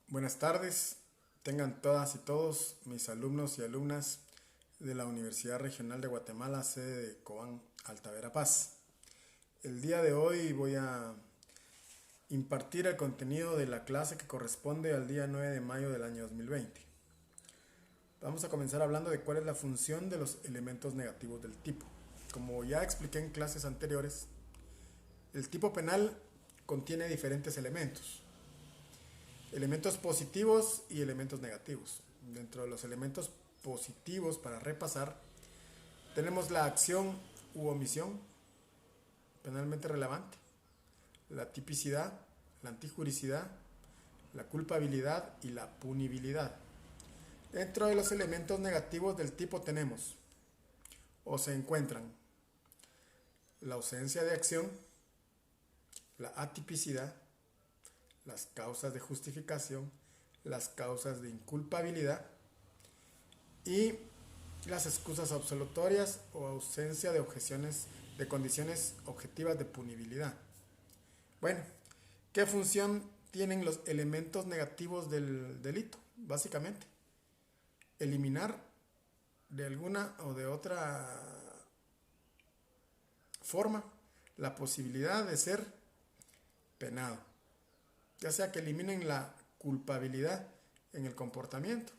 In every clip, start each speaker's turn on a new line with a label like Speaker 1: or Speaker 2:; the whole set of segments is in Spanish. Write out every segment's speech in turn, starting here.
Speaker 1: Buenas tardes, tengan todas y todos mis alumnos y alumnas de la Universidad Regional de Guatemala, sede de Cobán, Alta Verapaz. El día de hoy voy a impartir el contenido de la clase que corresponde al día 9 de mayo del año 2020. Vamos a comenzar hablando de cuál es la función de los elementos negativos del tipo. Como ya expliqué en clases anteriores, el tipo penal contiene diferentes elementos. Elementos positivos y elementos negativos. Dentro de los elementos positivos, para repasar, tenemos la acción u omisión penalmente relevante, la tipicidad, la antijuricidad, la culpabilidad y la punibilidad. Dentro de los elementos negativos del tipo tenemos o se encuentran la ausencia de acción, la atipicidad, las causas de justificación, las causas de inculpabilidad y las excusas absolutorias o ausencia de objeciones de condiciones objetivas de punibilidad. Bueno, ¿qué función tienen los elementos negativos del delito? Básicamente, eliminar de alguna o de otra forma la posibilidad de ser penado, ya sea que eliminen la culpabilidad en el comportamiento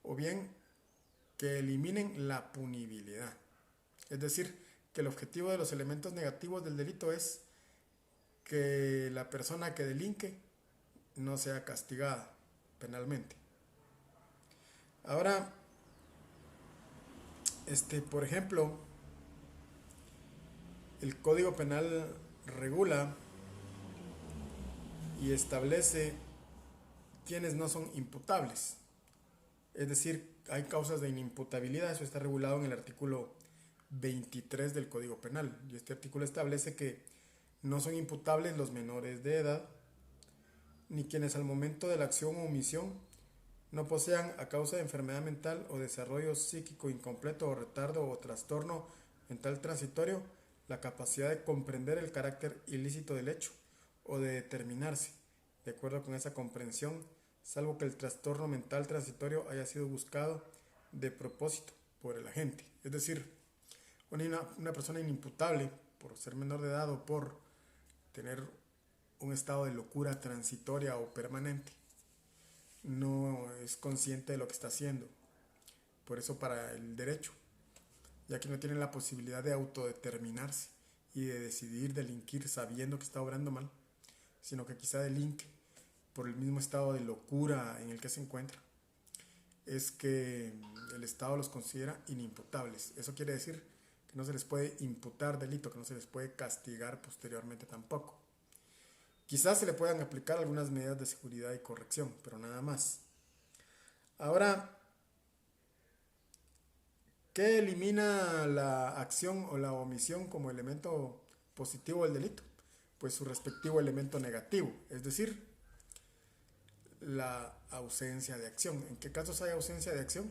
Speaker 1: o bien que eliminen la punibilidad. Es decir, que el objetivo de los elementos negativos del delito es que la persona que delinque no sea castigada penalmente. Ahora, por ejemplo, el Código Penal regula y establece quienes no son imputables. Es decir, hay causas de inimputabilidad, eso está regulado en el artículo 23 del Código Penal. Y este artículo establece que no son imputables los menores de edad, ni quienes al momento de la acción o omisión no posean a causa de enfermedad mental o desarrollo psíquico incompleto o retardo o trastorno mental transitorio la capacidad de comprender el carácter ilícito del hecho o de determinarse de acuerdo con esa comprensión, salvo que el trastorno mental transitorio haya sido buscado de propósito por el agente. Es decir, una persona inimputable por ser menor de edad o por tener un estado de locura transitoria o permanente no es consciente de lo que está haciendo. Por eso para el derecho, ya que no tiene la posibilidad de autodeterminarse y de decidir delinquir sabiendo que está obrando mal, sino que quizá delinque por el mismo estado de locura en el que se encuentra, es que el Estado los considera inimputables. Eso quiere decir que no se les puede imputar delito, que no se les puede castigar posteriormente tampoco. Quizás se le puedan aplicar algunas medidas de seguridad y corrección, pero nada más. Ahora, ¿qué elimina la acción o la omisión como elemento positivo del delito? Pues su respectivo elemento negativo, es decir, la ausencia de acción. ¿En qué casos hay ausencia de acción?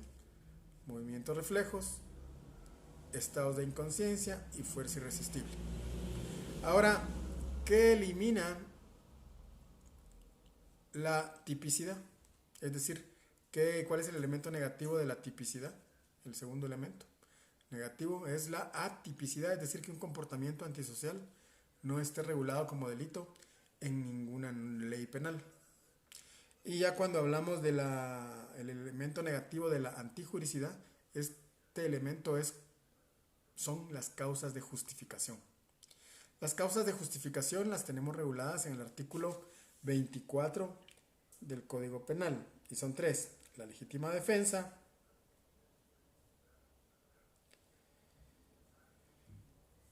Speaker 1: Movimientos reflejos, estados de inconsciencia y fuerza irresistible. Ahora, ¿qué elimina la tipicidad? Es decir, ¿cuál es el elemento negativo de la tipicidad? El segundo elemento negativo es la atipicidad, es decir, que un comportamiento antisocial no esté regulado como delito en ninguna ley penal. Y ya cuando hablamos del elemento negativo de la antijuricidad, este elemento son las causas de justificación. Las causas de justificación las tenemos reguladas en el artículo 24 del Código Penal y son tres: la legítima defensa,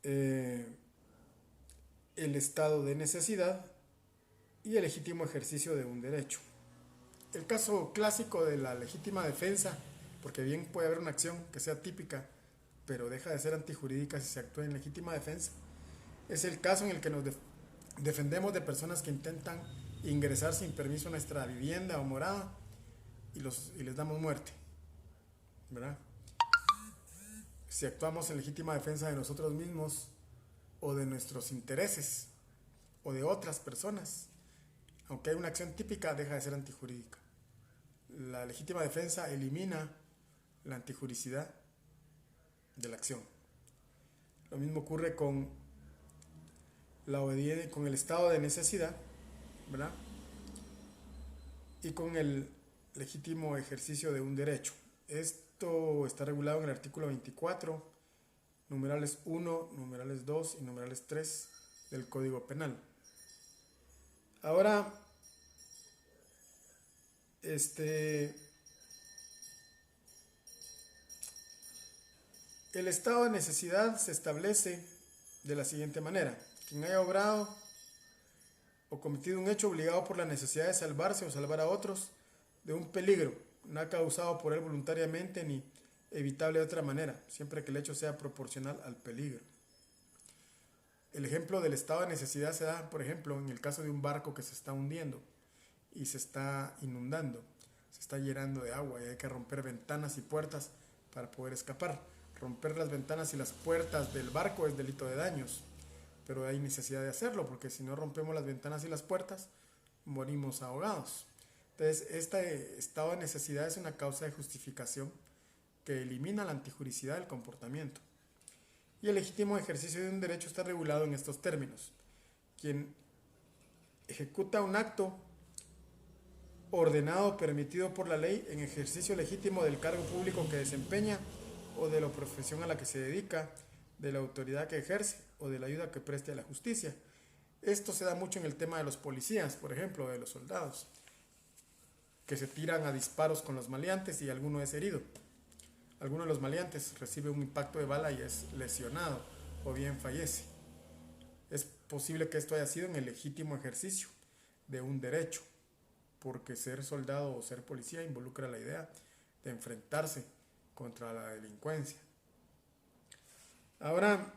Speaker 1: el estado de necesidad y el legítimo ejercicio de un derecho. El caso clásico de la legítima defensa, porque bien puede haber una acción que sea típica, pero deja de ser antijurídica si se actúa en legítima defensa, es el caso en el que nos defendemos de personas que intentan ingresar sin permiso a nuestra vivienda o morada y les damos muerte, ¿verdad? Si actuamos en legítima defensa de nosotros mismos o de nuestros intereses o de otras personas, aunque hay una acción típica, deja de ser antijurídica. La legítima defensa elimina la antijuricidad de la acción. Lo mismo ocurre con la obediencia, con el estado de necesidad, ¿verdad? Y con el legítimo ejercicio de un derecho. Esto está regulado en el artículo 24, numerales 1, numerales 2 y numerales 3 del Código Penal. Ahora, el estado de necesidad se establece de la siguiente manera: quien haya obrado o cometido un hecho obligado por la necesidad de salvarse o salvar a otros de un peligro, no causado por él voluntariamente ni evitable de otra manera, siempre que el hecho sea proporcional al peligro. El ejemplo del estado de necesidad se da, por ejemplo, en el caso de un barco que se está hundiendo y se está inundando, se está llenando de agua y hay que romper ventanas y puertas para poder escapar. Romper las ventanas y las puertas del barco es delito de daños, pero hay necesidad de hacerlo porque si no rompemos las ventanas y las puertas, morimos ahogados. Entonces, este estado de necesidad es una causa de justificación que elimina la antijuricidad del comportamiento. Y el legítimo ejercicio de un derecho está regulado en estos términos: quien ejecuta un acto ordenado o permitido por la ley en ejercicio legítimo del cargo público que desempeña o de la profesión a la que se dedica, de la autoridad que ejerce o de la ayuda que preste a la justicia. Esto se da mucho en el tema de los policías, por ejemplo, de los soldados, que se tiran a disparos con los maleantes y alguno es herido. Alguno de los maleantes recibe un impacto de bala y es lesionado o bien fallece. Es posible que esto haya sido en el legítimo ejercicio de un derecho, porque ser soldado o ser policía involucra la idea de enfrentarse contra la delincuencia. Ahora,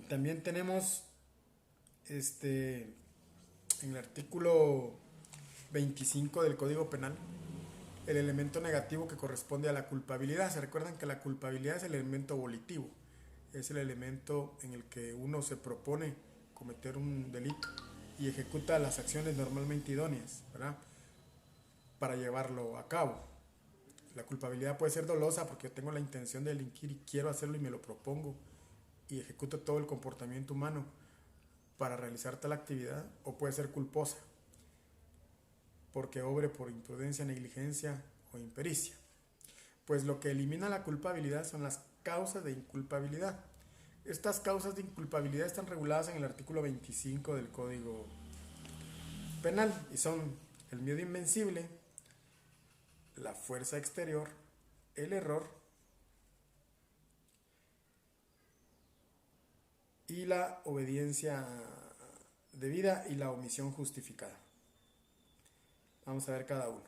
Speaker 1: también tenemos en el artículo 25 del Código Penal el elemento negativo que corresponde a la culpabilidad. Se recuerdan que la culpabilidad es el elemento volitivo, es el elemento en el que uno se propone cometer un delito y ejecuta las acciones normalmente idóneas, ¿verdad?, para llevarlo a cabo. La culpabilidad puede ser dolosa porque yo tengo la intención de delinquir y quiero hacerlo y me lo propongo y ejecuto todo el comportamiento humano para realizar tal actividad, o puede ser culposa porque obre por imprudencia, negligencia o impericia. Pues lo que elimina la culpabilidad son las causas de inculpabilidad. Estas causas de inculpabilidad están reguladas en el artículo 25 del Código Penal y son el miedo invencible, la fuerza exterior, el error y la obediencia debida y la omisión justificada. Vamos a ver cada uno.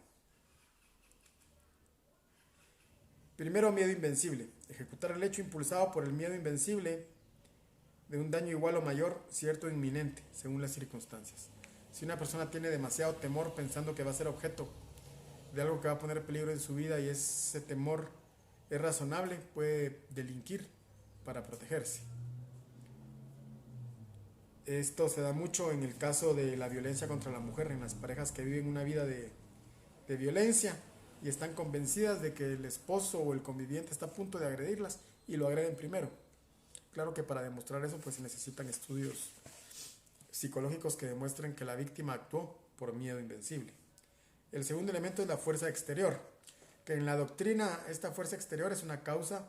Speaker 1: Primero, miedo invencible. Ejecutar el hecho impulsado por el miedo invencible de un daño igual o mayor, cierto o inminente, según las circunstancias. Si una persona tiene demasiado temor pensando que va a ser objeto de algo que va a poner peligro en su vida y ese temor es razonable, puede delinquir para protegerse. Esto se da mucho en el caso de la violencia contra la mujer, en las parejas que viven una vida de violencia y están convencidas de que el esposo o el conviviente está a punto de agredirlas y lo agreden primero. Claro que para demostrar eso pues se necesitan estudios psicológicos que demuestren que la víctima actuó por miedo invencible. El segundo elemento es la fuerza exterior, que en la doctrina esta fuerza exterior es una causa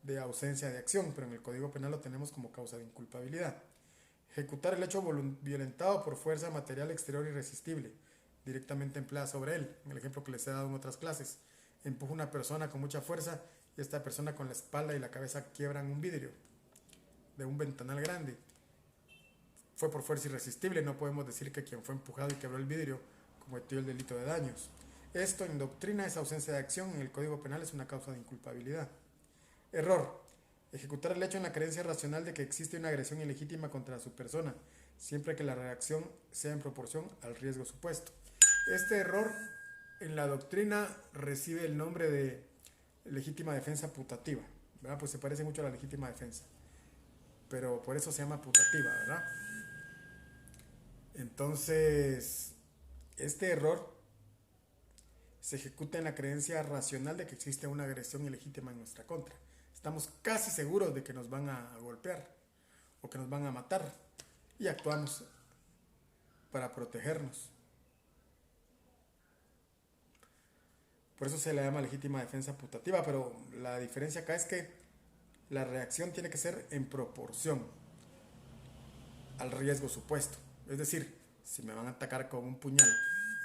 Speaker 1: de ausencia de acción, pero en el Código Penal lo tenemos como causa de inculpabilidad. Ejecutar el hecho violentado por fuerza material exterior irresistible, directamente empleada sobre él. En el ejemplo que les he dado en otras clases, empuja una persona con mucha fuerza y esta persona con la espalda y la cabeza quiebran un vidrio de un ventanal grande. Fue por fuerza irresistible, no podemos decir que quien fue empujado y quebró el vidrio cometió el delito de daños. Esto en doctrina es ausencia de acción, en el Código Penal es una causa de inculpabilidad. Error. Ejecutar el hecho en la creencia racional de que existe una agresión ilegítima contra su persona, siempre que la reacción sea en proporción al riesgo supuesto. Este error en la doctrina recibe el nombre de legítima defensa putativa, ¿verdad? Pues se parece mucho a la legítima defensa, pero por eso se llama putativa, ¿verdad? Entonces, este error se ejecuta en la creencia racional de que existe una agresión ilegítima en nuestra contra. Estamos casi seguros de que nos van a golpear o que nos van a matar y actuamos para protegernos. Por eso se le llama legítima defensa putativa, pero la diferencia acá es que la reacción tiene que ser en proporción al riesgo supuesto. Es decir, si me van a atacar con un puñal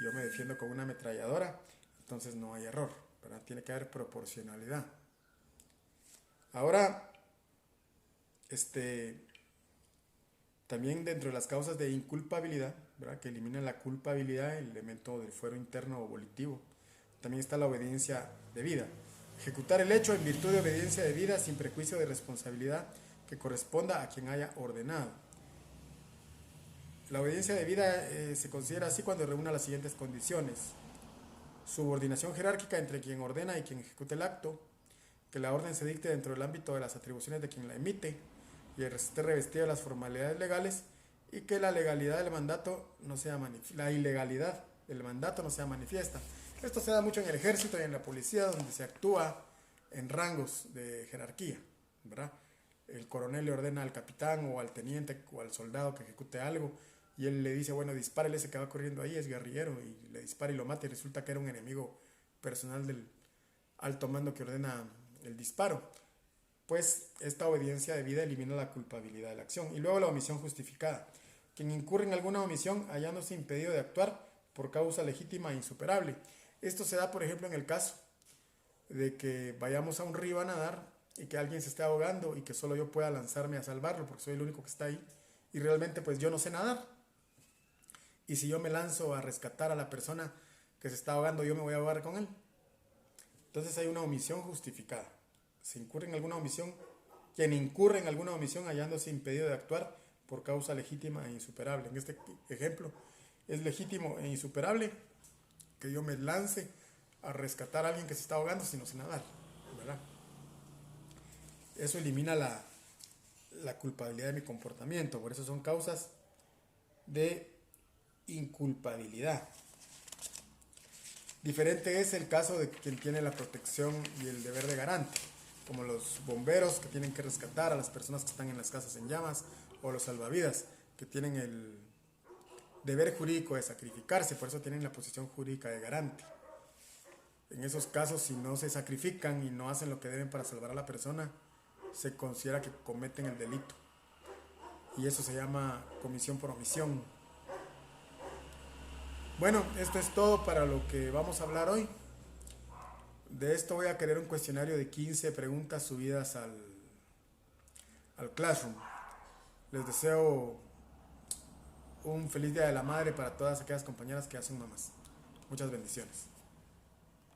Speaker 1: y yo me defiendo con una ametralladora, entonces no hay error, ¿verdad? Tiene que haber proporcionalidad. Ahora, también dentro de las causas de inculpabilidad, ¿verdad?, que eliminan la culpabilidad, el elemento del fuero interno o volitivo, también está la obediencia debida. Ejecutar el hecho en virtud de obediencia debida sin prejuicio de responsabilidad que corresponda a quien haya ordenado. La obediencia debida se considera así cuando reúne las siguientes condiciones: subordinación jerárquica entre quien ordena y quien ejecuta el acto, que la orden se dicte dentro del ámbito de las atribuciones de quien la emite y esté revestida de las formalidades legales, y que la legalidad del mandato no sea la ilegalidad del mandato no sea manifiesta. Esto se da mucho en el ejército y en la policía, donde se actúa en rangos de jerarquía, ¿verdad? El coronel le ordena al capitán o al teniente o al soldado que ejecute algo, y él le dice, bueno, dispárele, ese que va corriendo ahí es guerrillero, y le dispara y lo mata, y resulta que era un enemigo personal del alto mando que ordena el disparo. Pues esta obediencia debida elimina la culpabilidad de la acción. Y luego la omisión justificada: quien incurre en alguna omisión hallándose impedido de actuar por causa legítima e insuperable. Esto se da, por ejemplo, en el caso de que vayamos a un río a nadar y que alguien se esté ahogando y que solo yo pueda lanzarme a salvarlo porque soy el único que está ahí, y realmente pues yo no sé nadar. Y si yo me lanzo a rescatar a la persona que se está ahogando, yo me voy a ahogar con él. Entonces hay una omisión justificada. Se incurre en alguna omisión, quien incurre en alguna omisión hallándose impedido de actuar por causa legítima e insuperable. En este ejemplo es legítimo e insuperable que yo me lance a rescatar a alguien que se está ahogando sin no sé nadar, ¿verdad? Eso elimina la culpabilidad de mi comportamiento. Por eso son causas de inculpabilidad. Diferente es el caso de quien tiene la protección y el deber de garante, como los bomberos que tienen que rescatar a las personas que están en las casas en llamas, o los salvavidas que tienen el deber jurídico de sacrificarse, por eso tienen la posición jurídica de garante. En esos casos, si no se sacrifican y no hacen lo que deben para salvar a la persona, se considera que cometen el delito, y eso se llama comisión por omisión. Bueno, esto es todo para lo que vamos a hablar hoy. De esto voy a querer un cuestionario de 15 preguntas subidas al Classroom. Les deseo un feliz Día de la Madre para todas aquellas compañeras que ya son mamás. Muchas bendiciones.